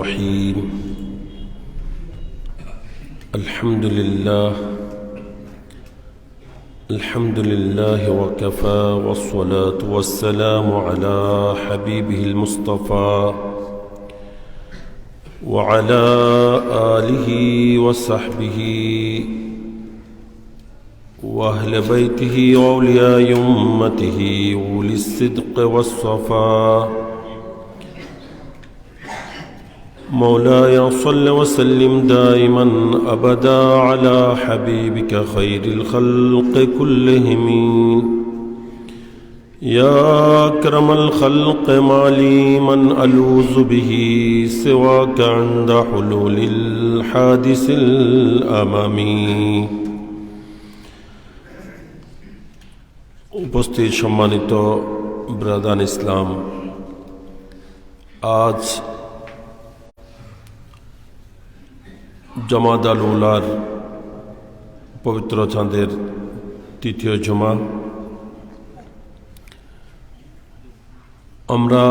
الرحيم الحمد لله وكفى والصلاة والسلام على حبيبه المصطفى وعلى آله وصحبه وأهل بيته وأولياء أمته أولي الصدق والصفاء مولاي صل وسلم دائما أبدا على حبيبك خير الخلق كلهم يا أكرم الخلق ما لي من ألوذ به سواك عند حلول الحادث الأمامي উপস্থিত সম্মানিত ব্রাদান ইসলাম, আজ জমাদাল উলার পবিত্র চাঁদের তৃতীয় জুমা। আমরা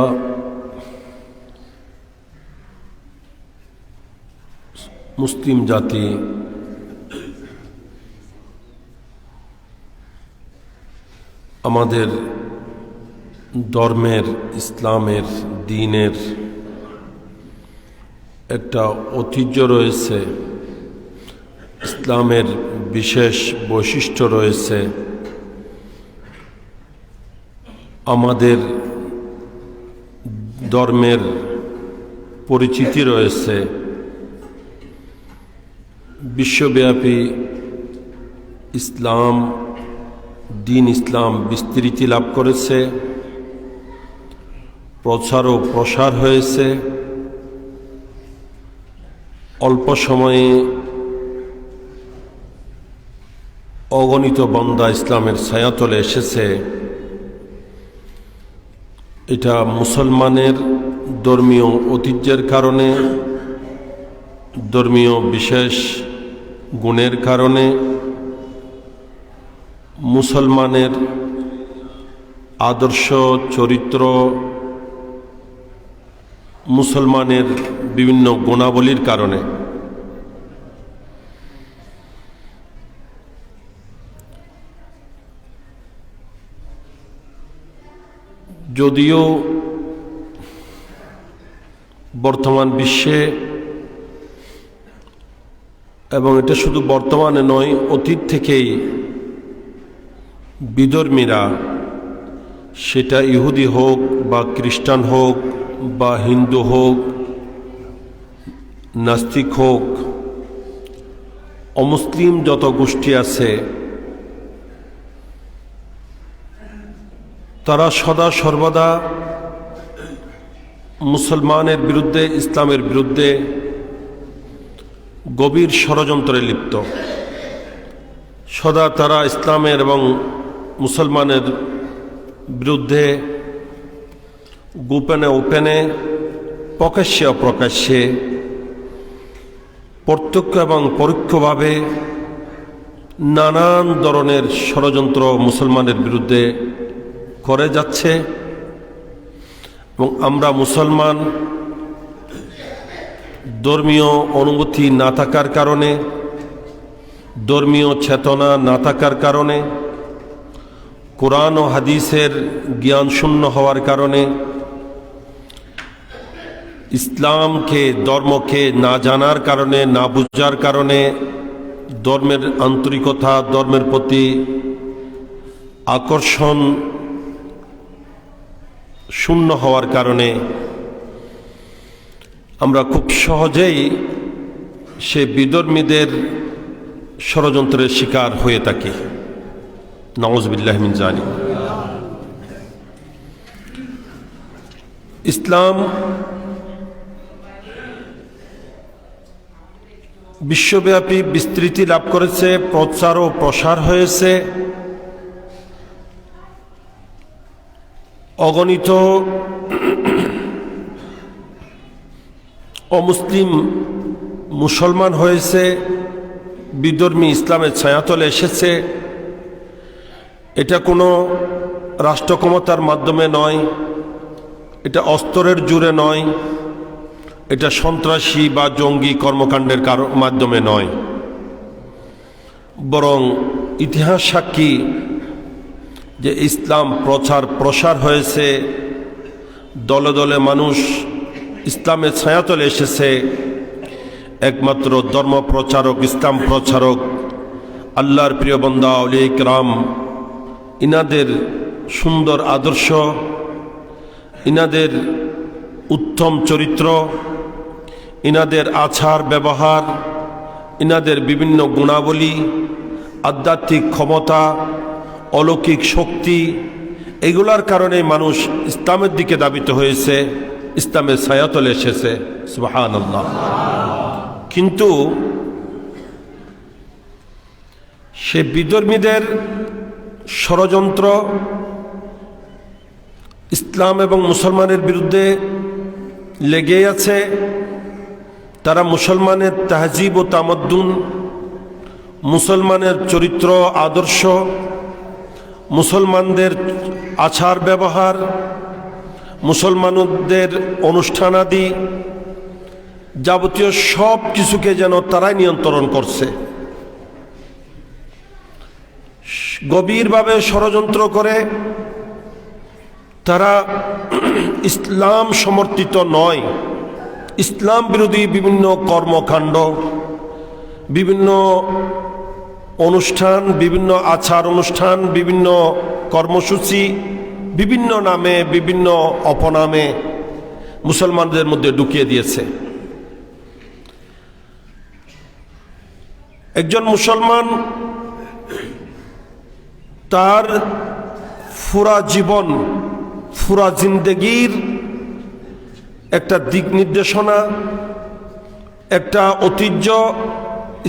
মুসলিম জাতি আমাদের ধর্মের, ইসলামের, দ্বীনের একটা ঐতিহ্য রয়েছে, ইসলামের বিশেষ বৈশিষ্ট্য রয়েছে, আমাদের ধর্মের পরিচিতি রয়েছে। বিশ্বব্যাপী ইসলাম, দ্বীন ইসলাম বিস্তৃতি লাভ করেছে, প্রচার ও প্রসার হয়েছে। অল্প সময়ে অগণিত বান্দা ইসলামের ছায়াতলে এসেছে। এটা মুসলমানের ধর্মীয় ঐতিহ্যের কারণে, ধর্মীয় বিশেষ গুণের কারণে, মুসলমানের আদর্শ, চরিত্র, মুসলমানের বিভিন্ন গুণাবলীর কারণে। যদিও বর্তমান বিশ্বে, এবং এটা শুধু বর্তমানে নয়, অতীত থেকেই বিধর্মীরা, সেটা ইহুদি হোক বা খ্রিস্টান হোক বা হিন্দু হোক, নাস্তিক হোক, অমুসলিম যত গোষ্ঠী আছে, তারা সদা সর্বদা মুসলমানের বিরুদ্ধে, ইসলামের বিরুদ্ধে গভীর ষড়যন্ত্রে লিপ্ত। সদা তারা ইসলামের এবং মুসলমানের বিরুদ্ধে গোপনে ওপেনে, প্রকাশ্যে অপ্রকাশ্যে, প্রত্যক্ষ এবং পরোক্ষভাবে নানান ধরনের ষড়যন্ত্র মুসলমানের বিরুদ্ধে করে যাচ্ছে। এবং আমরা মুসলমান ধর্মীয় অনুভূতি না থাকার কারণে, ধর্মীয় চেতনা না থাকার কারণে, কোরআন ও হাদিসের জ্ঞান শূন্য হওয়ার কারণে, ইসলামকে, ধর্মকে না জানার কারণে, না বুঝার কারণে, ধর্মের আন্তরিকতা, ধর্মের প্রতি আকর্ষণ শূন্য হওয়ার কারণে আমরা খুব সহজেই সে বিধর্মীদের ষড়যন্ত্রের শিকার হয়ে থাকি। নাউযুবিল্লাহি মিন যালিক। ইসলাম বিশ্বব্যাপী বিস্তৃতি লাভ করেছে, প্রচার ও প্রসার হয়েছে। অগণিত অমুসলিম মুসলমান হয়েছে, বিধর্মী ইসলামের ছায়াতলে এসেছে। এটা কোনো রাষ্ট্র ক্ষমতার মাধ্যমে নয়, এটা অস্ত্রের জোরে নয়, এটা সন্ত্রাসী বা জঙ্গি কর্মকাণ্ডের মাধ্যমে নয়, বরং ইতিহাস সাক্ষী যে ইসলাম প্রচার প্রসার হয়েছে, দলে দলে মানুষ ইসলামের ছায়াতলে এসেছে। একমাত্র ধর্ম প্রচারক, ইসলাম প্রচারক, আল্লাহর প্রিয় বান্দা আউলিয়া ইকরাম, ইনাদের সুন্দর আদর্শ, ইনাদের উত্তম চরিত্র, ইনাদের আচার ব্যবহার, ইনাদের বিভিন্ন গুণাবলী, আধ্যাত্মিক ক্ষমতা, অলৌকিক শক্তি, এগুলার কারণে মানুষ ইসলামের দিকে ধাবিত হয়েছে, ইসলামের ছায়াতলে এসেছে। সুবহানাল্লাহ। কিন্তু সে বিধর্মীদের ষড়যন্ত্র ইসলাম এবং মুসলমানের বিরুদ্ধে লেগেই আছে। তারা মুসলমানের তাহজিব ও তামাদ্দুন, মুসলমানের চরিত্র আদর্শ, মুসলমানদের আচার ব্যবহার, মুসলমানদের অনুষ্ঠানাদি, যাবতীয় সব কিছুকে যেন তারাই নিয়ন্ত্রণ করছে। গভীরভাবে ষড়যন্ত্র করে তারা ইসলাম সমর্থিত নয়, ইসলাম বিরোধী বিভিন্ন কর্মকাণ্ড, বিভিন্ন অনুষ্ঠান, বিভিন্ন আচার অনুষ্ঠান, বিভিন্ন কর্মসূচি, বিভিন্ন নামে, বিভিন্ন অপনামে মুসলমানদের মধ্যে ঢুকিয়ে দিয়েছে। একজন মুসলমান তার পুরা জীবন, পুরা জিন্দেগির একটা দিক নির্দেশনা, একটা ঐতিহ্য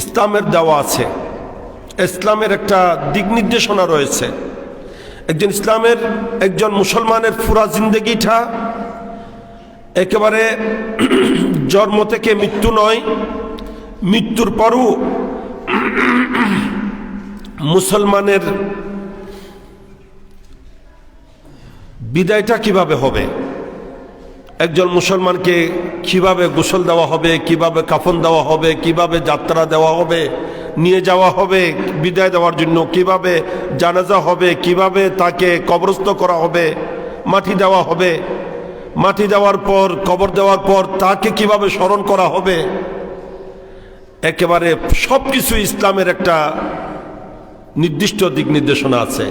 ইসলামের দেওয়া আছে, ইসলামের একটা দিক নির্দেশনা রয়েছে। একজন মুসলমানের পুরা জিন্দেগিটা একেবারে জন্ম থেকে মৃত্যু নয়, মৃত্যুর পরও মুসলমানের বিদায়টা কিভাবে হবে, একজন মুসলমানকে কিভাবে গোসল দেওয়া হবে, কিভাবে কাফন দেওয়া হবে, কিভাবে যাত্রা দেওয়া হবে, নিয়ে যাওয়া হবে বিদায় দেওয়ার জন্য, কিভাবে জানাজা হবে, কিভাবে তাকে কবরস্থ করা হবে, মাটি দেওয়া হবে, মাটি দেওয়ার পর, কবর দেওয়ার পর তাকে কিভাবে স্মরণ করা হবে, একেবারে সব কিছু ইসলামের একটা নির্দিষ্ট দিক নির্দেশনা আছে।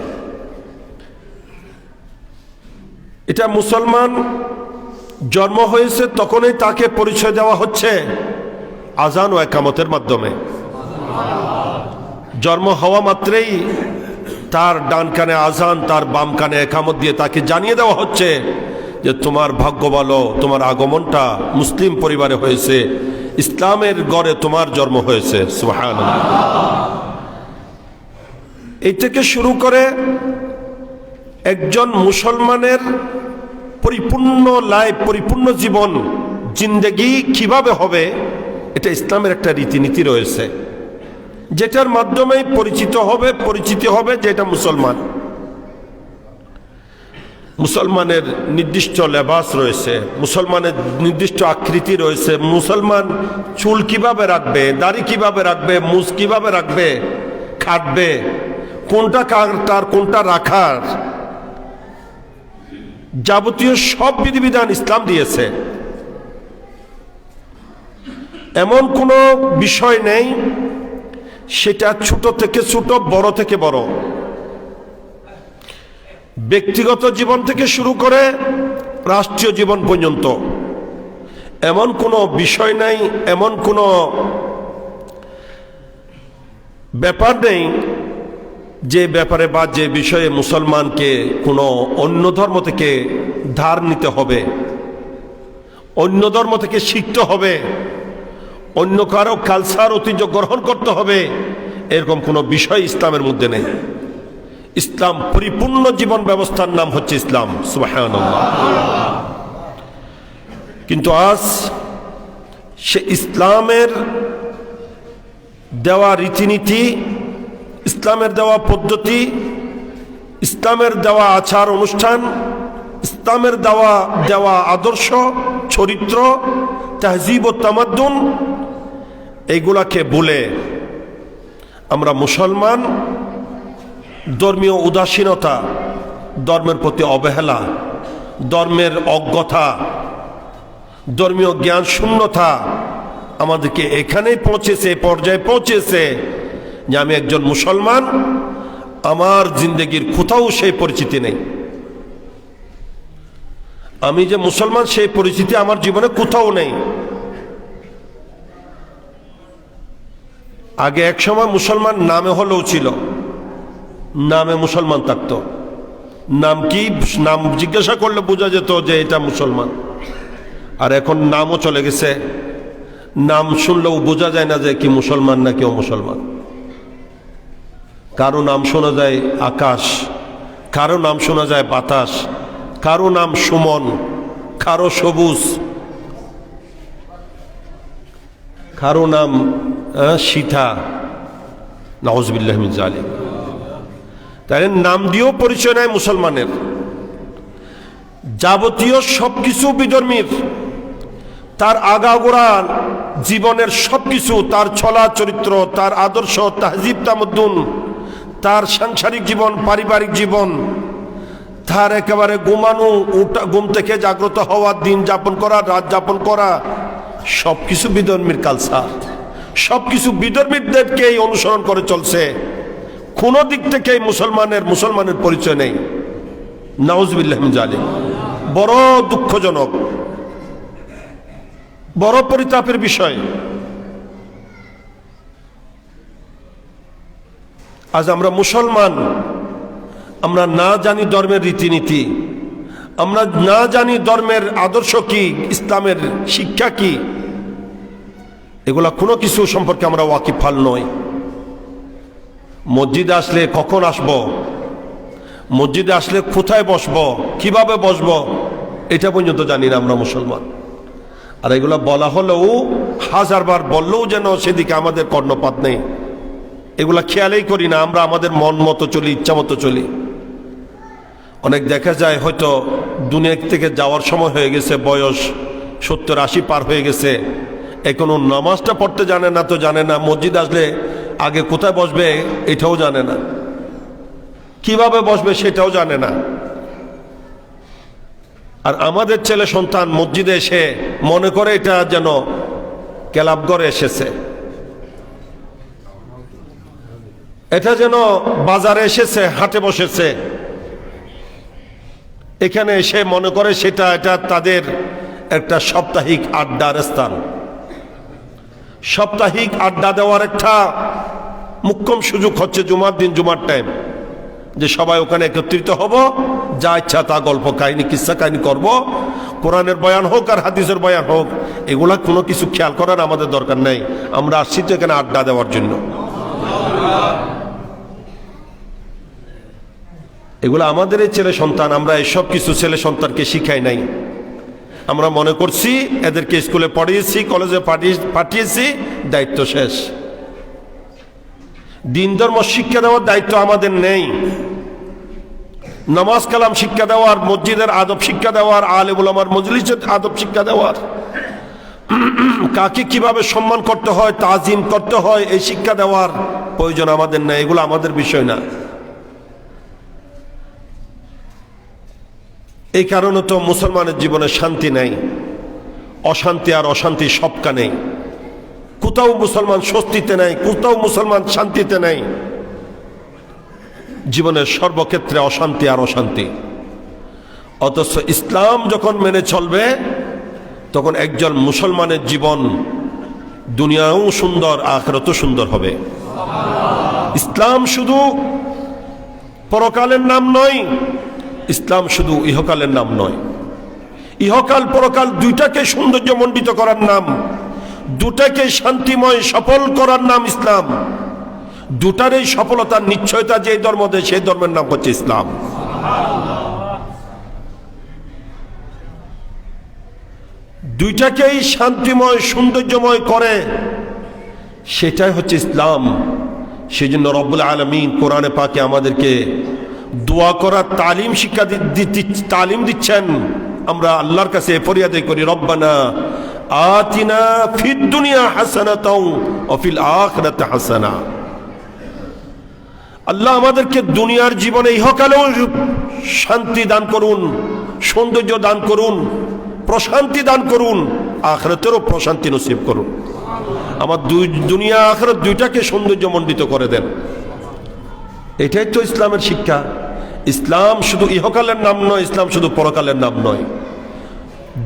এটা মুসলমান জন্ম হয়েছে তখনই তাকে পরিচয় দেওয়া হচ্ছে আজান ও একামতের মাধ্যমে। জন্ম হওয়া মাত্রেই তার ডান কানে আজান, তার বাম কানে একামত দিয়ে তাকে জানিয়ে দেওয়া হচ্ছে যে তোমার ভাগ্য ভালো, তোমার আগমনটা মুসলিম পরিবারে হয়েছে, ইসলামের গড়ে তোমার জন্ম হয়েছে। সুবহানাল্লাহ। এই থেকে শুরু করে একজন মুসলমানের পরিপূর্ণ লাইফ, পরিপূর্ণ জীবন, জিন্দেগি কিভাবে হবে, এটা ইসলামের একটা রীতিনীতি রয়েছে, যেটার মাধ্যমে পরিচিতি হবে যে এটা মুসলমান। মুসলমানের নির্দিষ্ট লেবাস রয়েছে, মুসলমানের নির্দিষ্ট আকৃতি রয়েছে, মুসলমান চুল কিভাবে রাখবে, দাড়ি কিভাবে রাখবে, মুছ কিভাবে রাখবে, কাটবে, কোনটা কাটার কোনটা রাখার, যাবতীয় সব বিধিবিধান ইসলাম দিয়েছে। এমন কোনো বিষয় নেই সেটা ছোট থেকে ছোট, বড় থেকে বড়, ব্যক্তিগত জীবন থেকে শুরু করে রাষ্ট্রীয় জীবন পর্যন্ত এমন কোনো বিষয় নাই, এমন কোনো ব্যাপার নেই যে ব্যাপারে বা যে বিষয়ে মুসলমানকে কোনো অন্য ধর্ম থেকে ধার নিতে হবে, অন্য ধর্ম থেকে শিখতে হবে, অন্য কারো কালচার ঐতিহ্য গ্রহণ করতে হবে, এরকম কোনো বিষয় ইসলামের মধ্যে নেই। ইসলাম পরিপূর্ণ জীবন ব্যবস্থার নাম হচ্ছে ইসলাম। সুবহানাল্লাহ। কিন্তু আজ সে ইসলামের দেওয়া রীতিনীতি, ইসলামের দেওয়া পদ্ধতি, ইসলামের দেওয়া আচার অনুষ্ঠান, ইসলামের দেওয়া আদর্শ চরিত্র, তাহজিব ও তামাদ্দুন, এইগুলাকে বলে আমরা মুসলমান ধর্মীয় উদাসীনতা, ধর্মের প্রতি অবহেলা, ধর্মের অজ্ঞতা, ধর্মীয় জ্ঞান শূন্যতা আমাদেরকে এখানেই পৌঁছেছে, পর্যায়ে পৌঁছেছে যে আমি একজন মুসলমান, আমার জিন্দগির কোথাও সেই পরিচিতি নেই। আমি যে মুসলমান সেই পরিচিতি আমার জীবনে কোথাও নেই। আগে এক সময় মুসলমান নামে হলেও ছিল, নামে মুসলমান থাকতো। নাম কি? নাম জিজ্ঞাসা করলে বোঝা যেত যে এটা মুসলমান। আর এখন নামও চলে গেছে, নাম শুনলেও বোঝা যায় না যে কি মুসলমান না কেউ মুসলমান। কারো নাম শোনা যায় আকাশ, কারো নাম শোনা যায় বাতাস, কারো নাম সুমন, কারো সবুজ, কারো নাম সীতা। নাউজুবিল্লাহি মিন যালিক। তাই নাম দিয়েও পরিচয় নেয় মুসলমানের। যাবতীয় সবকিছু বিধর্মীর, তার আগাগোড়া জীবনের সবকিছু, তার চলা চরিত্র, তার আদর্শ, তাহজিব তামাদ্দুন, তার সাংসারিক জীবন, পারিবারিক জীবন, তার একেবারে ঘুমানো, ঘুম থেকে জাগ্রত হওয়া, দিন যাপন করা, রাত যাপন করা, সবকিছু বিধর্মীর কালচার। সবকিছু বিধর্মীদেরকেই অনুসরণ করে চলছে। কোন দিক থেকেই মুসলমানের পরিচয় নেই। নাউজুবিল্লাহি মিন যালিক। বড় দুঃখজনক, বড় পরিতাপের বিষয়। আজ আমরা মুসলমান, আমরা না জানি ধর্মের রীতিনীতি, আমরা না জানি ধর্মের আদর্শ কি, ইসলামের শিক্ষা কি। এগুলা কোনো কিছু সম্পর্কে আমরা ওয়াকিফাল নই। মসজিদে আসলে কখন আসব, মসজিদে আসলে কোথায় বসব, কিভাবে বসব, এটা পর্যন্ত জানি না আমরা মুসলমান। আর এগুলো বলা হলেও, হাজারবার বললেও যেন সেদিকে আমাদের কর্ণপাত নেই। এগুলা খেয়ালই করি না, আমরা আমাদের মন মতো চলি, ইচ্ছা মতো চলি। অনেক দেখা যায় হয়তো দুনিয়া থেকে যাওয়ার সময় হয়ে গেছে, বয়স 70-80 পার হয়ে গেছে, এখনো নামাজটা পড়তে জানে না, তো জানে না মসজিদ আসলে আগে কোথায় বসবে এটাও জানে না, কিভাবে বসবে সেটাও জানে না। আর আমাদের ছেলে সন্তান মসজিদে এসে মনে করে এটা যেন ক্লাবঘরে এসেছে, এটা যেন বাজারে এসেছে, হাটে বসেছে। এখানে এসে মনে করে এটা তাদের একটা সাপ্তাহিক আড্ডার স্থান, সাপ্তাহিক আড্ডা দেওয়ার একটা মুখ্যম সুযোগ হচ্ছে জুমার দিন, জুমার টাইম, যে সবাই ওখানে একত্রিত হব, যা ইচ্ছা তা গল্প কাহিনী, কিসসা কাহিনী করব। কোরআনের বয়ান হোক আর হাদিসের বয়ান হোক, এগুলা কোনো কিছু খেয়াল করার আমাদের দরকার নেই। আমরা আসছি তো এখানে আড্ডা দেওয়ার জন্য। এগুলো আমাদের এই ছেলে সন্তান, আমরা এসব কিছু ছেলে সন্তানকে শিখাই নাই। আমরা মনে করছি এদেরকে স্কুলে পড়িয়েছি, কলেজে পাঠিয়েছি, দায়িত্ব শেষ। দিন ধর্ম শিক্ষা দেওয়ার দায়িত্ব আমাদের নেই। নামাজ কালাম শিক্ষা দেওয়ার, মসজিদের আদব শিক্ষা দেওয়ার, আলেম উলামার মজলিসের আদব শিক্ষা দেওয়ার, কাকে কিভাবে সম্মান করতে হয়, তাজিম করতে হয়, এই শিক্ষা দেওয়ার প্রয়োজন আমাদের নেই। এগুলো আমাদের বিষয় না। এই কারণে তো মুসলমানের জীবনে শান্তি নেই, অশান্তি আর অশান্তি সবকা নেই। কোথাও মুসলমান স্বস্তিতে নেই, কোথাও মুসলমান শান্তিতে নেই। জীবনের সর্বক্ষেত্রে অশান্তি আর অশান্তি। অথচ ইসলাম যখন মেনে চলবে, তখন একজন মুসলমানের জীবন দুনিয়াও সুন্দর, আখিরাতও সুন্দর হবে। ইসলাম শুধু পরকালের নাম নয়, ইসলাম শুধু ইহকালের নাম নয়। ইহকাল পরকাল দুইটাকে সৌন্দর্যমণ্ডিত করার নাম, দুটাকে শান্তিময় সফল করার নাম ইসলাম। দুটার এই সফলতার নিশ্চয়তা যে ধর্ম দেয়, সেই ধর্মের নাম হচ্ছে ইসলাম। দুইটাকেই শান্তিময় সৌন্দর্যময় করে, সেটাই হচ্ছে ইসলাম। সেই জন্য রব্বুল আলামিন কোরআনে পাকে আমাদেরকে দোয়া করার তালিম দিচ্ছেন। আমরা আল্লাহর কাছে ফরিয়াদ করি, রব্বানা আতিনা ফিদ দুনিয়া হাসানাতাও ওয়া ফিল আখিরাতি হাসানা। আল্লাহ আমাদেরকে দুনিয়ার জীবনে ইহকালেও শান্তি দান করুন, সৌন্দর্য দান করুন, প্রশান্তি দান করুন, আখিরাতেরও প্রশান্তি নসিব করুন। আমার দুনিয়া আখিরাত দুইটাকে সৌন্দর্যমণ্ডিত করে দেন। এটাই তো ইসলামের শিক্ষা। ইসলাম শুধু ইহকালের নাম নয়, ইসলাম শুধু পরকালের নাম নয়,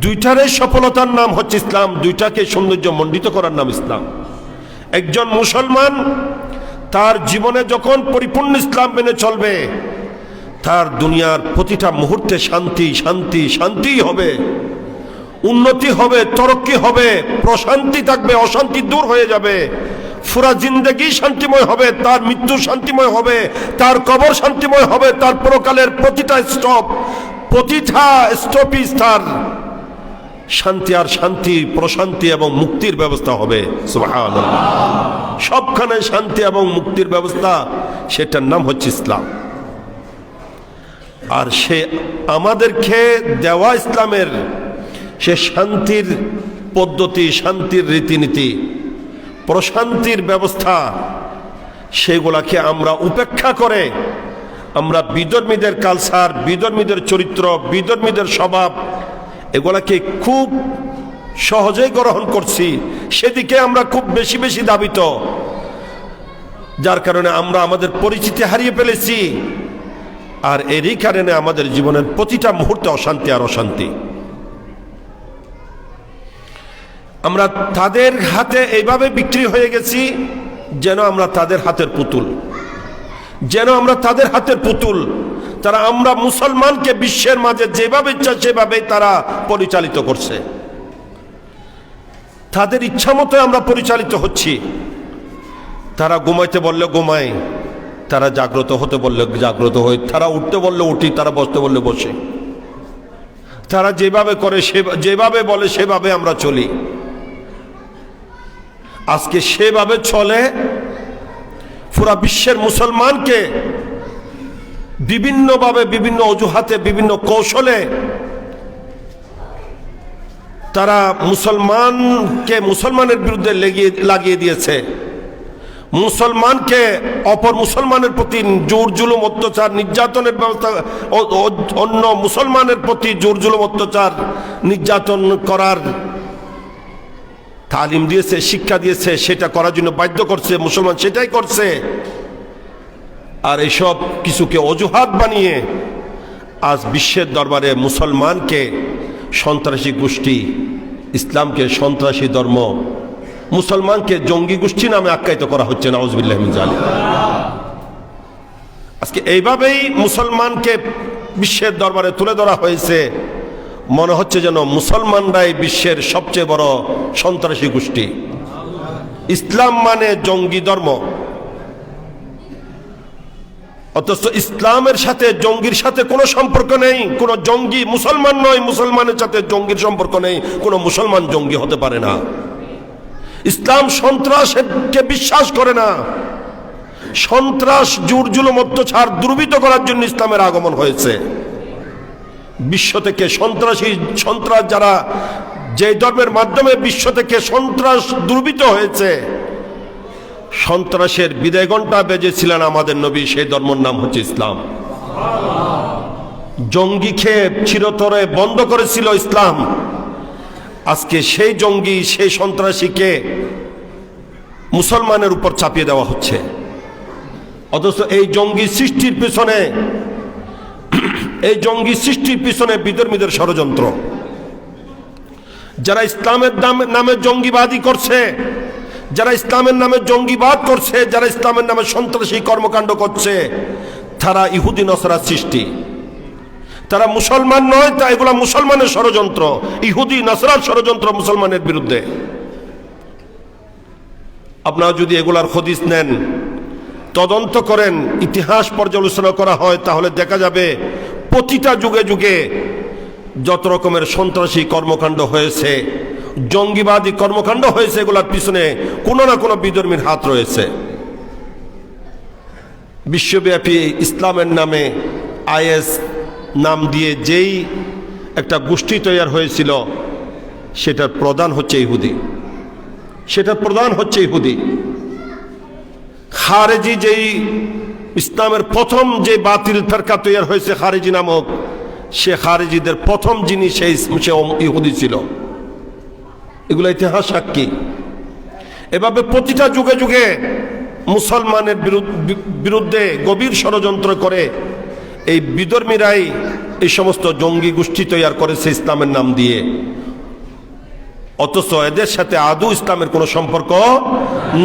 দুইটারই সফলতার নাম হচ্ছে ইসলাম, দুইটাকে সৌন্দর্যমণ্ডিত করার নাম ইসলাম। একজন মুসলমান তার জীবনে যখন পরিপূর্ণ ইসলাম মেনে চলবে, তার দুনিয়ার প্রতিটা মুহূর্তে শান্তি শান্তি শান্তিই হবে, উন্নতি হবে, তরক্কি হবে, প্রশান্তি থাকবে, অশান্তি দূর হয়ে যাবে, পুরা জিন্দেগি শান্তিময় হবে, তার মৃত্যু শান্তিময় হবে, তার কবর শান্তিময় হবে, তার পরকালের প্রতিটা স্টপিজ তার শান্তি আর শান্তি, প্রশান্তি এবং মুক্তির ব্যবস্থা হবে। সুবহানাল্লাহ। সবখানে শান্তি এবং মুক্তির ব্যবস্থা, সেটার নাম হচ্ছে ইসলাম। আর সে আমাদেরকে দেওয়া ইসলামের সে শান্তির পদ্ধতি, শান্তির রীতিনীতি, প্রশান্তির ব্যবস্থা, সেগুলাকে আমরা উপেক্ষা করে আমরা বিধর্মীদের কালচার, বিধর্মীদের চরিত্র, বিধর্মীদের স্বভাব, এগুলাকে খুব সহজেই গ্রহণ করছি, সেদিকে আমরা খুব বেশি বেশি ধাবিত, যার কারণে আমরা আমাদের পরিচিতি হারিয়ে ফেলেছি। আর এরই কারণে আমাদের জীবনের প্রতিটা মুহূর্তে অশান্তি আর অশান্তি। আমরা তাদের হাতে এইভাবে বিক্রি হয়ে গেছি যেন আমরা তাদের হাতের পুতুল, যেন আমরা তাদের হাতের পুতুল। তারা আমরা মুসলমানকে বিশ্বের মাঝে যেভাবে ইচ্ছা সেভাবেই তারা পরিচালিত করছে, তাদের ইচ্ছা মতো আমরা পরিচালিত হচ্ছি। তারা ঘুমাইতে বললে ঘুমায়, তারা জাগ্রত হতে বললে জাগ্রত হই, তারা উঠতে বললে উঠি, তারা বসতে বললে বসে, তারা যেভাবে করে যেভাবে বলে সেভাবে আমরা চলি। আজকে সেভাবে চলে পুরা বিশ্বের মুসলমানকে বিভিন্নভাবে, বিভিন্ন অজুহাতে, বিভিন্ন কৌশলে তারা মুসলমানের বিরুদ্ধে লাগিয়ে দিয়েছে। মুসলমানকে অপর মুসলমানের প্রতি জোর জুলুম, অত্যাচার, নির্যাতনের ব্যবস্থা, অন্য মুসলমানের প্রতি জোর জুলুম, অত্যাচার, নির্যাতন করার তালিম দিয়েছে, শিক্ষা দিয়েছে, সেটা করার জন্য বাধ্য করছে, মুসলমান সেটাই করছে। আর এসব কিছুকে অজুহাত বানিয়ে আজ বিশ্বের দরবারে মুসলমানকে সন্ত্রাসী গোষ্ঠী, ইসলামকে সন্ত্রাসী ধর্ম, মুসলমানকে জঙ্গি গোষ্ঠী নামে আখ্যায়িত করা হচ্ছে। নাউজুবিল্লাহি মিন যালিক। আজকে এইভাবেই মুসলমানকে বিশ্বের দরবারে তুলে ধরা হয়েছে, মনে হচ্ছে যেন মুসলমানরাই বিশ্বের সবচেয়ে বড় সন্ত্রাসী গোষ্ঠী। ইসলাম মানে জঙ্গি ধর্ম, অথচ ইসলামের সাথে জঙ্গির সাথে কোনো সম্পর্ক নেই। কোনো জঙ্গি মুসলমান নয়, মুসলমানের সাথে জঙ্গির সম্পর্ক নেই, কোনো মুসলমান জঙ্গি হতে পারে না। ইসলাম সন্ত্রাসকে বিশ্বাস করে না। সন্ত্রাস, জোর জুলুম, অত্যাচার দুর্বৃত্ত করার জন্য ইসলামের আগমন হয়েছে। বিশ্ব থেকে সন্ত্রাস যারা, যে ধর্মের মাধ্যমে বিশ্ব থেকে সন্ত্রাস দুর্বৃত্ত হয়েছে, সন্ত্রাসের বিদায় ঘণ্টা বেজেছিলেন আমাদের নবী, সেই ধর্মের নাম হচ্ছে ইসলাম। জঙ্গি খেয়ে চিরতরে বন্ধ করেছিল ইসলাম। আজকে সেই জঙ্গি, সেই সন্ত্রাসীকে মুসলমানের উপর চাপিয়ে দেওয়া হচ্ছে। অথচ এই জঙ্গি সৃষ্টির পিছনে বিধর্মীদের ষড়যন্ত্র। যারা ইসলামের নামে জঙ্গিবাদী করছে, যারা ইসলামের নামে জঙ্গিবাদ করছে, যারা ইসলামের নামে সন্ত্রাসী কর্মকাণ্ড করছে, তারা ইহুদি নসরার সৃষ্টি। তারা মুসলমান নয়, তা এগুলা মুসলমানের ষড়যন্ত্র, ইহুদি নসরার ষড়যন্ত্র মুসলমানের বিরুদ্ধে। আপনারা যদি এগুলার হদিস নেন, তদন্ত করেন, ইতিহাস পর্যালোচনা করা হয়, তাহলে দেখা যাবে প্রতিটা যুগে যুগে যত রকমের সন্ত্রাসী কর্মকাণ্ড হয়েছে, জঙ্গিবাদী কর্মকাণ্ড হয়েছে, এগুলোর পিছনে কোনো না কোনো বিধর্মীর হাত রয়েছে। বিশ্বব্যাপী ইসলামের নামে আইএস নাম দিয়ে যেই একটা গোষ্ঠী তৈরি হয়েছিল, সেটার প্রধান হচ্ছে ইহুদি, খারেজি। যেই ইসলামের প্রথম যে বাতিল ফেরকা তৈরি হয়েছে খারেজি নামক, সে খারেজিদের প্রথম যিনি সে ইহুদি ছিল। এগুলো ইতিহাস সাক্ষী। এভাবে প্রতিটা যুগে যুগে মুসলমানের বিরুদ্ধে গভীর ষড়যন্ত্র করে এই বিধর্মীরাই এই সমস্ত জঙ্গি গোষ্ঠী তৈরি করেছে ইসলামের নাম দিয়ে। অথচ এদের সাথে আদৌ ইসলামের কোনো সম্পর্ক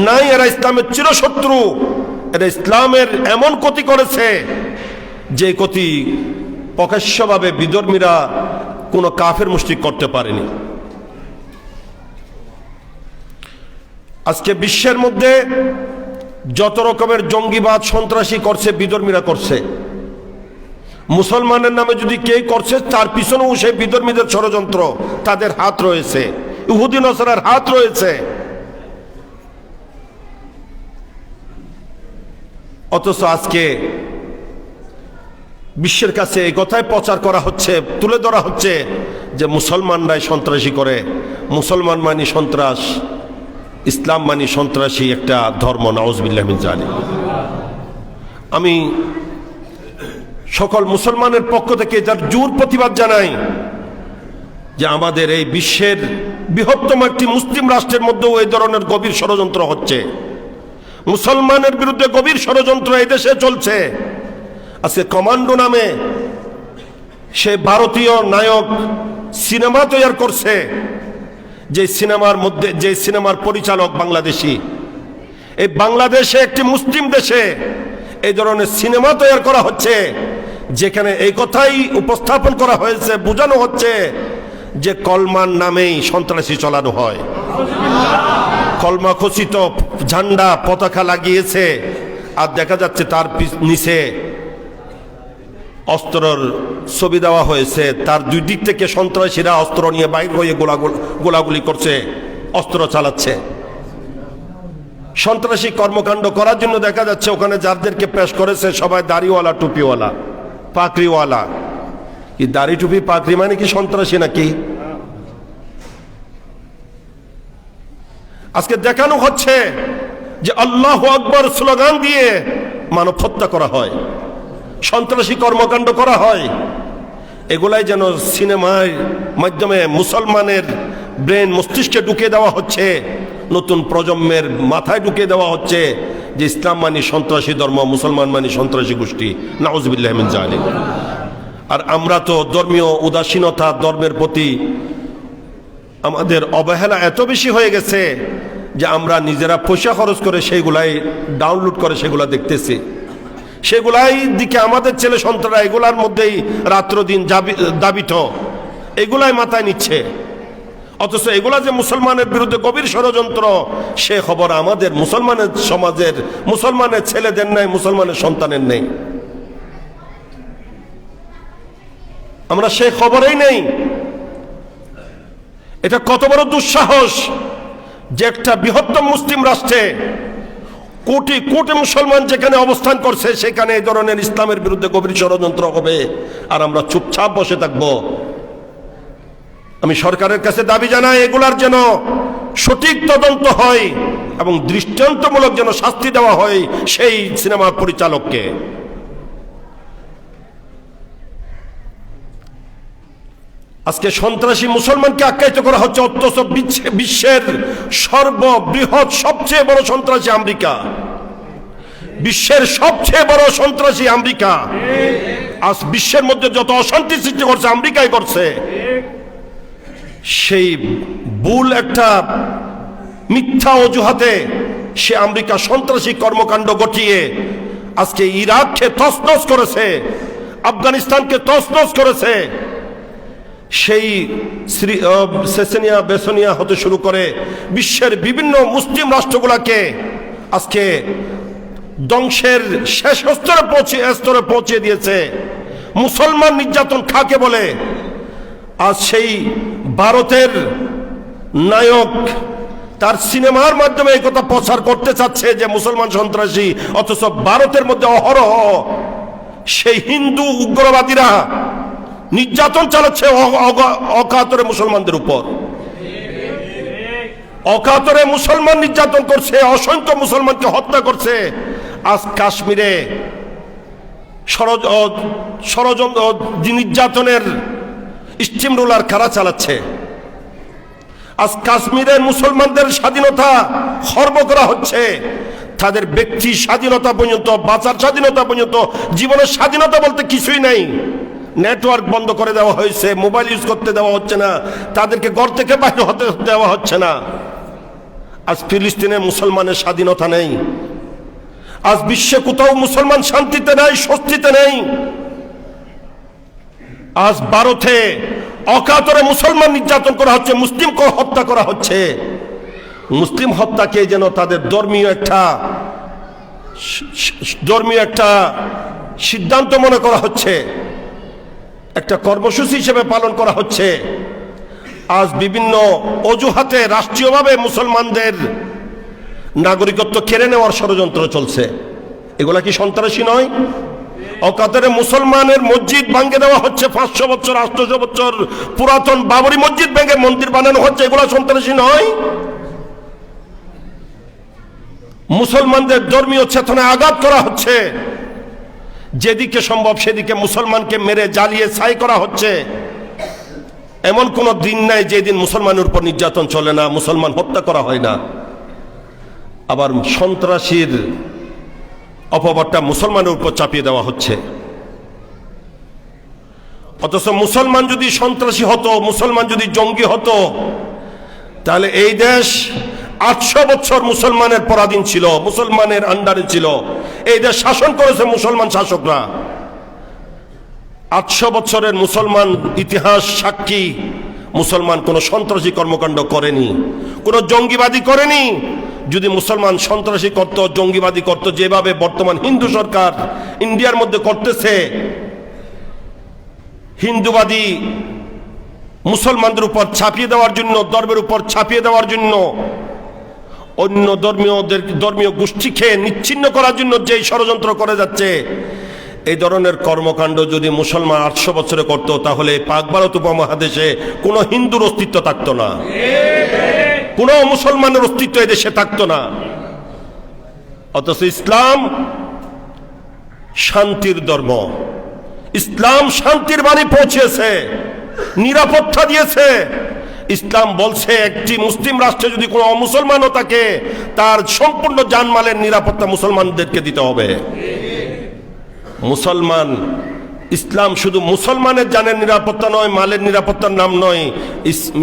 নাই। এরা ইসলামের চিরশত্রু। এরা ইসলামের এমন ক্ষতি করেছে যে ক্ষতি প্রকাশ্যভাবে বিধর্মীরা কোনো কাফের মুশরিক করতে পারেনি। আজকে বিশ্বের মধ্যে যত রকমের জঙ্গিবাদ সন্ত্রাসী করছে বিধর্মীরা করছে। মুসলমানের নামে যদি কে করছে, তার পিছনেও সেই বিধর্মীদের ষড়যন্ত্র, তাদের হাত রয়েছে, ইহুদি নসরার হাত রয়েছে। অথচ আজকে বিশ্বের কাছে এই কথাই প্রচার করা হচ্ছে, তুলে ধরা হচ্ছে যে মুসলমানরাই সন্ত্রাসী করে। মুসলমান মানি সন্ত্রাস, ইসলাম মানি সন্ত্রাসী একটা ধর্ম। নাউজুবিল্লাহ মিন যালিক। আমি সকল মুসলমানের পক্ষ থেকে যার জোর প্রতিবাদ জানাই যে আমাদের এই বিশ্বের বৃহত্তম একটি মুসলিম রাষ্ট্রের মধ্যেও এই ধরনের গভীর ষড়যন্ত্র হচ্ছে। মুসলমানের বিরুদ্ধে গভীর ষড়যন্ত্র এই দেশে চলছে। আজকে কমান্ডো নামে সে ভারতীয় নায়ক সিনেমা তৈরি করছে, যে সিনেমার পরিচালক বাংলাদেশি। এই বাংলাদেশে একটি মুসলিম দেশে এই ধরনের সিনেমা তৈরি করা হচ্ছে, যেখানে এই কথাই উপস্থাপন করা হয়েছে, বোঝানো হচ্ছে যে কলমার নামেই সন্ত্রাসী চালানো হয়। কলমা খচিত ঝান্ডা পতাকা লাগিয়েছে, আর দেখা যাচ্ছে তার নিচে অস্ত্রের ছবি দেওয়া হয়েছে। তার দুই দিক থেকে সন্ত্রাসীরা অস্ত্র নিয়ে বাইর হয়ে গোলাগুলি করছে, অস্ত্র চালাচ্ছে। সন্ত্রাসী কর্মকাণ্ড করার জন্য দেখা যাচ্ছে ওখানে যাদেরকে পেশ করেছে সবাই দাড়িওয়ালা, টুপিওয়ালা, পাকড়িওয়ালা। কি দাড়ি টুপি পাকড়ি মানে কি সন্ত্রাসী নাকি? আজকে দেখানো হচ্ছে যে আল্লাহু আকবার স্লোগান দিয়ে মানব হত্যা করা হয়, সন্ত্রাসী কর্মকাণ্ড করা হয়। এগুলাই যেন সিনেমার মাধ্যমে মুসলমানের ব্রেন, মস্তিষ্কে ঢুকে দেওয়া হচ্ছে, নতুন প্রজন্মের মাথায় ঢুকে দেওয়া হচ্ছে যে ইসলাম মানি সন্ত্রাসী ধর্ম, মুসলমান মানি সন্ত্রাসী গোষ্ঠী। নাউজুবিল্লাহ মিন যালিক। আর আমরা তো ধর্মীয় উদাসীনতা, ধর্মের প্রতি আমাদের অবহেলা এত বেশি হয়ে গেছে যে আমরা নিজেরা পয়সা খরচ করে সেইগুলাই ডাউনলোড করে সেগুলা দেখতেছি। সেগুলাই দিকে আমাদের ছেলে সন্তানরা এগুলার মধ্যেই রাত্র দিন দাবিত, এগুলাই মাথায় নিচ্ছে। অথচ এগুলা যে মুসলমানের বিরুদ্ধে গভীর ষড়যন্ত্র, সে খবর আমাদের মুসলমানের সমাজের, মুসলমানের ছেলেদের নেই, মুসলমানের সন্তানের নেই। আমরা সে খবরেই নেই। এটা কত বড় দুঃসাহস যে একটা বৃহত্তম মুসলিম রাষ্ট্রে কোটি কোটি মুসলমান যেখানে অবস্থান করছে, সেখানে এই ধরনের ইসলামের বিরুদ্ধে গভীর ষড়যন্ত্র হবে, আর আমরা চুপচাপ বসে থাকব। আমি সরকারের কাছে দাবি জানাই, এগুলার যেন সঠিক তদন্ত হয় এবং দৃষ্টান্তমূলক যেন শাস্তি দেওয়া হয় সেই সিনেমার পরিচালককে। আজকে সন্ত্রাসী মুসলমানকে আখ্যায়িত করা হচ্ছে, অথচ বিশ্বের সর্ববৃহৎ সবচেয়ে বড় সন্ত্রাসী আমেরিকা। বিশ্বের সবচেয়ে বড় সন্ত্রাসী আমেরিকা। আজ বিশ্বের মধ্যে যত অশান্তি সৃষ্টি করছে আমেরিকাই করছে। সেই ভুল একটা মিথ্যা অজুহাতে সে আমেরিকা সন্ত্রাসী কর্মকাণ্ড ঘটিয়ে আজকে ইরাককে তছনছ করেছে, আফগানিস্তানকে তছনছ করেছে। সেই সেসেনিয়া, বেসনিয়া হতে শুরু করে বিশ্বের বিভিন্ন মুসলিম রাষ্ট্রগুলোকে আজকে ধ্বংসের শেষ স্তরে পৌঁছে দিয়েছে। মুসলমান নির্যাতন কাকে বলে? আজ সেই ভারতের নায়ক তার সিনেমার মাধ্যমে এই কথা প্রচার করতে চাচ্ছে যে মুসলমান সন্ত্রাসী, অথচ ভারতের মধ্যে অহরহ সেই হিন্দু উগ্রবাদীরা নির্যাতন চালাচ্ছে অকাতরে মুসলমানদের উপর। অকাতরে মুসলমান নির্যাতন করছে, অসংখ্য মুসলমানকে হত্যা করছে। আজ কাশ্মীরে ষড়যন্ত্র নির্যাতনের স্টিম রোলার কারা চালাচ্ছে? আজ কাশ্মীরের মুসলমানদের স্বাধীনতা খর্ব করা হচ্ছে, তাদের ব্যক্তি স্বাধীনতা পর্যন্ত, বাঁচার স্বাধীনতা পর্যন্ত, জীবনের স্বাধীনতা বলতে কিছুই নেই। নেটওয়ার্ক বন্ধ করে দেওয়া হয়েছে, মোবাইল ইউজ করতে দেওয়া হচ্ছে না, তাদেরকে ঘর থেকে বাইরে হতে দেওয়া হচ্ছে না। আজ ফিলিস্তিনে মুসলমানের স্বাধীনতা নেই, আজ বিশ্বে কোথাও মুসলমান শান্তিতে নেই, স্বস্তিতে নেই। আজ ভারতে অকাতরে মুসলমান নির্যাতন করা হচ্ছে, মুসলিমকে হত্যা করা হচ্ছে। মুসলিম হত্যাকে যেন তাদের ধর্মীয় একটা সিদ্ধান্ত মনে করা হচ্ছে, একটা কর্মসূচি হিসেবে পালন করা হচ্ছে। আজ বিভিন্ন অজুহাতে রাষ্ট্রীয়ভাবে মুসলমানদের নাগরিকত্ব কেড়ে নেওয়ার ষড়যন্ত্র চলছে। এগুলা কি সন্ত্রাসী নয়? অকাতরে মুসলমানের মসজিদ ভাঙে দেওয়া হচ্ছে, 500 বছর 800 বছর পুরাতন বাবরি মসজিদ ভেঙে মন্দির বানানো হচ্ছে, এগুলা সন্ত্রাসী নয়? মুসলমানদের ধর্মীয় চেতনায় আঘাত করা হচ্ছে, যেদিকে সম্ভব সেদিকে মুসলমানকে মেরে জ্বালিয়ে ছাই করা হচ্ছে। এমন কোন দিন নাই যেদিন মুসলমানের উপর নির্যাতন চলে না, মুসলমান হত্যা করা হয় না। আবার সন্ত্রাসীর অপবাদটা মুসলমানের উপর চাপিয়ে দেওয়া হচ্ছে। অথচ মুসলমান যদি সন্ত্রাসী হতো, মুসলমান যদি জঙ্গি হতো, তাহলে এই দেশ 800 বছর মুসলমানের পরাধীন ছিল, মুসলমানের আন্ডারে ছিল। এই দেশ শাসন করেছে মুসলমান শাসকরা। 800 বছরের মুসলমান ইতিহাস সাক্ষী, মুসলমান কোন সন্ত্রাসী কর্মকাণ্ড করেনি, কোন জঙ্গিবাদী করেনি। যদি মুসলমান সন্ত্রাসী করত, জঙ্গিবাদী করত, যেভাবে বর্তমান হিন্দু সরকার ইন্ডিয়ার মধ্যে করতেছে, হিন্দুবাদী মুসলমানদের উপর ছাপিয়ে দেওয়ার জন্য, ধর্মের উপর ছাপিয়ে দেওয়ার জন্য, অন্য ধর্মীয় গোষ্ঠীকে নিচ্ছিন্ন করার জন্য যে ষড়যন্ত্র করে যাচ্ছে, এই ধরনের কর্মকাণ্ড যদি মুসলমান 800 বছরে করত, তাহলে পাক ভারত উপমহাদেশে কোনো হিন্দুর অস্তিত্ব থাকতো না, কোনো মুসলমানের অস্তিত্ব এদেশে থাকতো না। অথচ ইসলাম শান্তির ধর্ম, ইসলাম শান্তির বাণী পৌঁছেছে, নিরাপত্তা দিয়েছে। ইসলাম বলছে একটি মুসলিম রাষ্ট্রে যদি কোনো অমুসলমানও থাকে, তার সম্পূর্ণ জানমালের নিরাপত্তা মুসলমানদেরকে দিতে হবে। মুসলমান, ইসলাম শুধু মুসলমানের জানের নিরাপত্তা নয়, মালের নিরাপত্তার নাম নয়।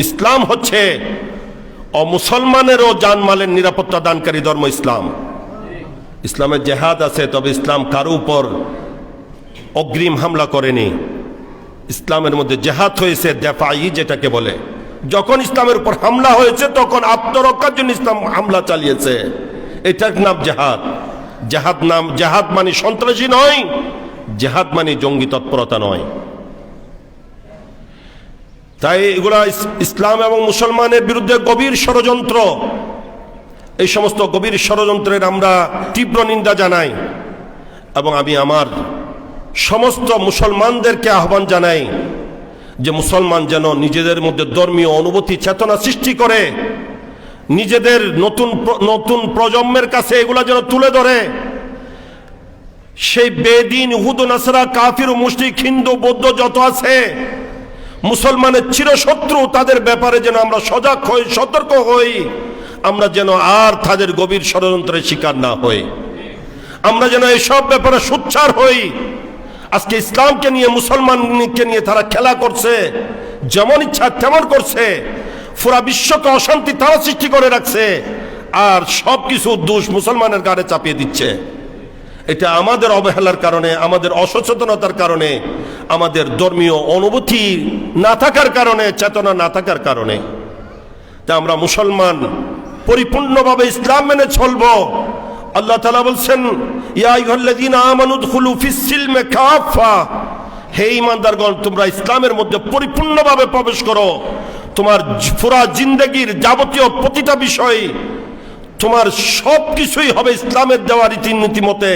ইসলাম হচ্ছে অমুসলমানেরও জানমালের নিরাপত্তা দানকারী ধর্ম ইসলাম। ইসলামের জেহাদ আছে, তবে ইসলাম কারো উপর অগ্রিম হামলা করেনি। ইসলামের মধ্যে জেহাদ হয়েছে দেফাই, যেটাকে বলে। যখন ইসলামের উপর হামলা হয়েছে তখন আত্মরক্ষার জন্য ইসলাম হামলা চালিয়েছে, এটার নাম জেহাদ। জেহাদ মানে সন্ত্রাসী নয়, জেহাদ মানে জঙ্গি তৎপরতা নয়। তাই এগুলা ইসলাম এবং মুসলমানের বিরুদ্ধে গভীর ষড়যন্ত্র। এই সমস্ত গভীর ষড়যন্ত্রের আমরা তীব্র নিন্দা জানাই, এবং আমি আমার সমস্ত মুসলমানদেরকে আহ্বান জানাই যে মুসলমান যেন নিজেদের মধ্যে ধর্মীয় অনুভূতি চেতনা সৃষ্টি করে, নিজেদের নতুন প্রজন্মের কাছে এগুলা যেন তুলে ধরে। সেই বেদিন, ইহুদ, নাসরা, কাফির, মুশরিক, হিন্দু, বৌদ্ধ যত আছে, মুসলমানের চিরশত্রু, তাদের ব্যাপারে যেন আমরা সজাগ হই, সতর্ক হই। আমরা যেন আর তাদের গভীর ষড়যন্ত্রের শিকার না হই, আমরা যেন এইসব ব্যাপারে সোচ্চার হই। আজকে ইসলামকে নিয়ে, মুসলমানকে নিয়ে তারা খেলা করছে, যেমন ইচ্ছা তেমন করছে, পুরা বিশ্বকে অশান্তি তারা সৃষ্টি করে রাখছে, আর সবকিছু দোষ মুসলমানের গাড়ে চাপিয়ে দিচ্ছে। এটা আমাদের অবহেলার কারণে, আমাদের অসচেতনতার কারণে, আমাদের ধর্মীয় অনুভূতি না থাকার কারণে, চেতনা না থাকার কারণে। তা আমরা মুসলমান পরিপূর্ণভাবে ইসলাম মেনে চলবো। আল্লাহ তাআলা বলছেন, ইয়া আইয়ুহাল্লাযীনা আমানু দুখুলু ফিস-সিলমি কাফা, হে ঈমানদারগণ, তোমরা ইসলামের মধ্যে পরিপূর্ণভাবে প্রবেশ করো। তোমার পুরা জিন্দেগির যাবতীয় প্রতিটা বিষয়, তোমার সব কিছুই হবে ইসলামের দেওয়া রীতিনীতি মতে,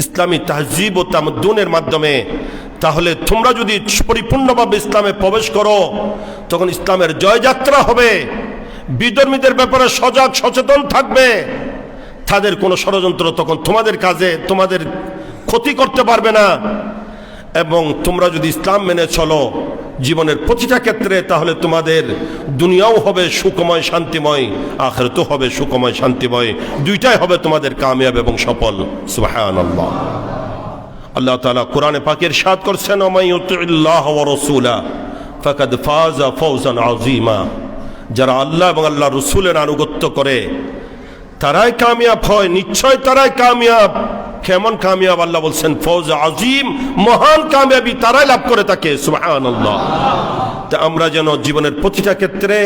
ইসলামী তাহজিব ও তামাদ্দুনের মাধ্যমে। তাহলে তোমরা যদি পরিপূর্ণভাবে ইসলামে প্রবেশ করো তখন ইসলামের জয়যাত্রা হবে। বিধর্মীদের ব্যাপারে সজাগ সচেতন থাকবে, তাদের কোনো ষড়যন্ত্র তখন তোমাদের কাজে তোমাদের ক্ষতি করতে পারবে না। এবং তোমরা যদি ইসলাম মেনে চলো জীবনের প্রতিটা ক্ষেত্রে, তাহলে তোমাদের দুনিয়াও হবে সুখময় শান্তিময়, আখিরাতও হবে সুখময় শান্তিময়, দুইটাই হবে তোমাদের কামিয়াব এবং সফল। সুবহানাল্লাহ। আল্লাহ তাআলা কোরআনে পাকে ইরশাদ করছেন, ওয়া ইউতিল্লাহ ওয়া রাসূলা ফাকাদ ফাযা ফাওজান আযীমা। যারা আল্লাহ এবং আল্লাহর রাসূলের আনুগত্য করে তারাই কামিয়াব হয়, নিশ্চয় তারাই কামিয়াব। কেমন কামিয়াব? আল্লাহ বলছেন ফৌজ আজিম, মহান কামিয়াবি তারাই লাভ করে থাকে। সুবহানাল্লাহ। তা আমরা যেন জীবনের প্রতিটা ক্ষেত্রে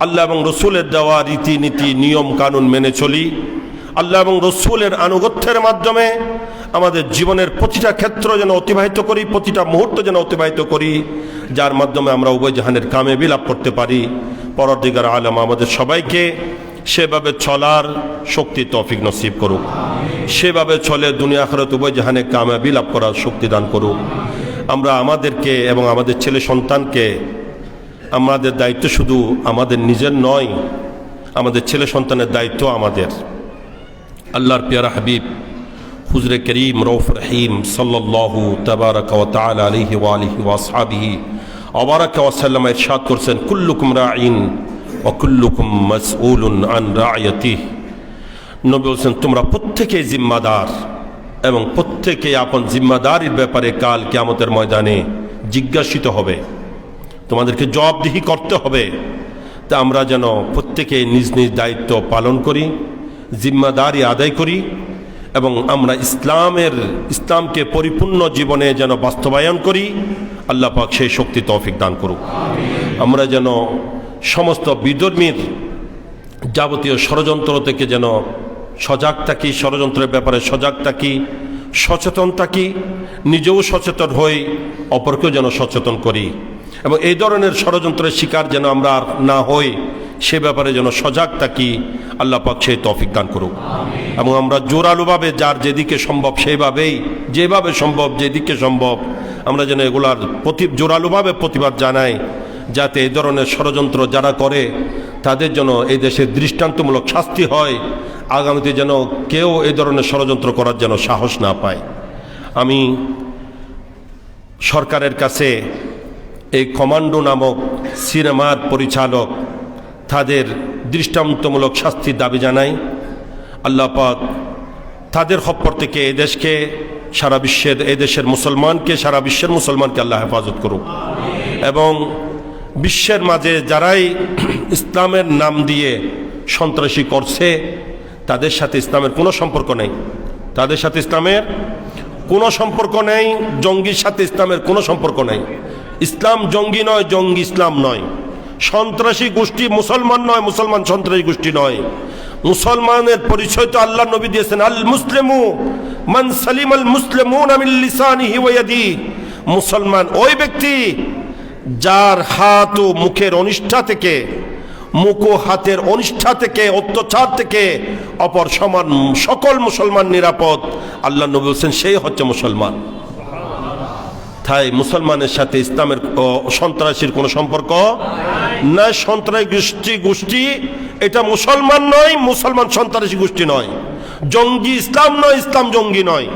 আল্লাহ এবং রসুলের দেওয়া রীতিনীতি নিয়ম কানুন মেনে চলি, আল্লাহ এবং রসুলের আনুগত্যের মাধ্যমে আমাদের জীবনের প্রতিটা ক্ষেত্র যেন অতিবাহিত করি, প্রতিটা মুহূর্ত যেন অতিবাহিত করি, যার মাধ্যমে আমরা উভয় জাহানের কামিয়াবি লাভ করতে পারি। পরদিগার আলম আমাদের সবাইকে সেভাবে চলার শক্তি তৌফিক নসিব করুক, সেভাবে চলে দুনিয়া আখিরাত উভয় জাহানে কামিয়াবি লাভ করার শক্তি দান করুক। আমরা আমাদেরকে এবং আমাদের ছেলে সন্তানকে, আমাদের দায়িত্ব শুধু আমাদের নিজের নয়, আমাদের ছেলে সন্তানের দায়িত্ব আমাদের। আল্লাহর পিয়ারা হাবিব হুজরে করিম রউফ রহিম সাল্লাল্লাহু তাবারাকা ওয়া তাআলা আলাইহি ওয়া আলিহি ওয়া আসহাবিহি ওয়া বারাকা ওয়া সাল্লাম ইরশাদ করছেন, কুল্লুকুম রাঈন ওয়া কুল্লুকুম মাসউলুন আন রা'য়াতিহি। নবী বলছেন, তোমরা প্রত্যেকেই জিম্মাদার এবং প্রত্যেকেই আপন জিম্মাদারির ব্যাপারে কাল কিয়ামতের ময়দানে জিজ্ঞাসিত হবে, তোমাদেরকে জবাবদিহি করতে হবে। তা আমরা যেন প্রত্যেকে নিজ নিজ দায়িত্ব পালন করি, জিম্মাদারি আদায় করি এবং আমরা ইসলামকে পরিপূর্ণ জীবনে যেন বাস্তবায়ন করি। আল্লাহ পাক সেই শক্তি তৌফিক দান করুক। আমরা যেন সমস্ত বিধর্মীর যাবতীয় ষড়যন্ত্র থেকে যেন সজাগ থাকি, ষড়যন্ত্রের ব্যাপারে সজাগ থাকি, সচেতন থাকি, নিজেও সচেতন হই, অপরকেও যেন সচেতন করি এবং এই ধরনের ষড়যন্ত্রের শিকার যেন আমরা আর না হই, সে ব্যাপারে যেন সজাগ থাকি। আল্লাহ পাক সেই তৌফিক দান করুক এবং আমরা জোরালোভাবে যার যেদিকে সম্ভব সেইভাবেই, যেভাবে সম্ভব যেদিকে সম্ভব আমরা যেন এগুলার জোরালোভাবে প্রতিবাদ জানাই, যাতে এই ধরনের ষড়যন্ত্র যারা করে তাদের জন্য এই দেশে দৃষ্টান্তমূলক শাস্তি হয়, আগামীতে যেন কেউ এই ধরনের ষড়যন্ত্র করার যেন সাহস না পায়। আমি সরকারের কাছে এই কমান্ডো নামক সিনেমার পরিচালক তাদের দৃষ্টান্তমূলক শাস্তির দাবি জানাই। আল্লাহ পাক তাদের খপ্পর থেকে এদেশকে, সারা বিশ্বের এদেশের মুসলমানকে, সারা বিশ্বের মুসলমানকে আল্লাহ হেফাজত করুক এবং বিশ্বের মাঝে যারাই ইসলামের নাম দিয়ে সন্ত্রাসী করছে তাদের সাথে ইসলামের কোনো সম্পর্ক নেই, তাদের সাথে ইসলামের কোনো সম্পর্ক নেই, জঙ্গির সাথে ইসলামের কোনো সম্পর্ক নেই। ইসলাম জঙ্গি নয়, জঙ্গি ইসলাম নয়, সন্ত্রাসী গোষ্ঠী মুসলমান নয়, মুসলমান সন্ত্রাসী গোষ্ঠী নয়। মুসলমানের পরিচয় তো আল্লাহ নবী দিয়েছেন, আল মুসলিমু মান সালিম আল মুসলিমুনা মিন লিসানিহি ওয়া ইয়াদিহি। মুসলমান ওই ব্যক্তি যার হাত ও মুখের অনিষ্ঠা থেকে, মুখ ও হাতের অনিষ্ঠা থেকে, অত্যাচার থেকে অপর সমান সকল মুসলমান নিরাপদ। আল্লাহ নবী বলছেন সেই হচ্ছে মুসলমান। তাই মুসলমানের সাথে ইসলামের সন্ত্রাসীর কোনো সম্পর্ক না। সন্ত্রাসী গোষ্ঠী এটা মুসলমান নয়, মুসলমান সন্ত্রাসী গোষ্ঠী নয়, জঙ্গি ইসলাম নয়, ইসলাম জঙ্গি নয়।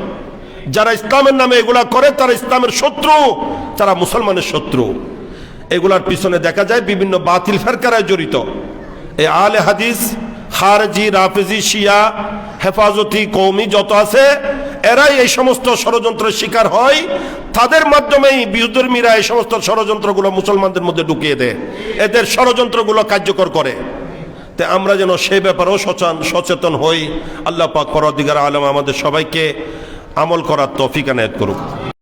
যারা ইসলামের নামে এগুলা করে তারা ইসলামের শত্রু, তারা মুসলমানের শত্রু। এগুলার পিছনে দেখা যায় বিভিন্ন বাতিল ফেরকারায় জড়িত। এই আলে হাদিস, খারজি, রাফেজি, শিয়া, হেফাজতি, কওমি যত আছে এরাই এই সমস্ত ষড়যন্ত্রের শিকার হয়। তাদের মাধ্যমেই বিধর্মীরা এই সমস্ত ষড়যন্ত্রগুলো মুসলমানদের মধ্যে ঢুকিয়ে দেয়, এদের ষড়যন্ত্রগুলো কার্যকর করে। তাই আমরা যেন সেই ব্যাপারেও সচেতন হই। আল্লাহ পাক পরদিগার আলম আমাদের সবাইকে আমল করার তৌফিক এনায়েত করুক।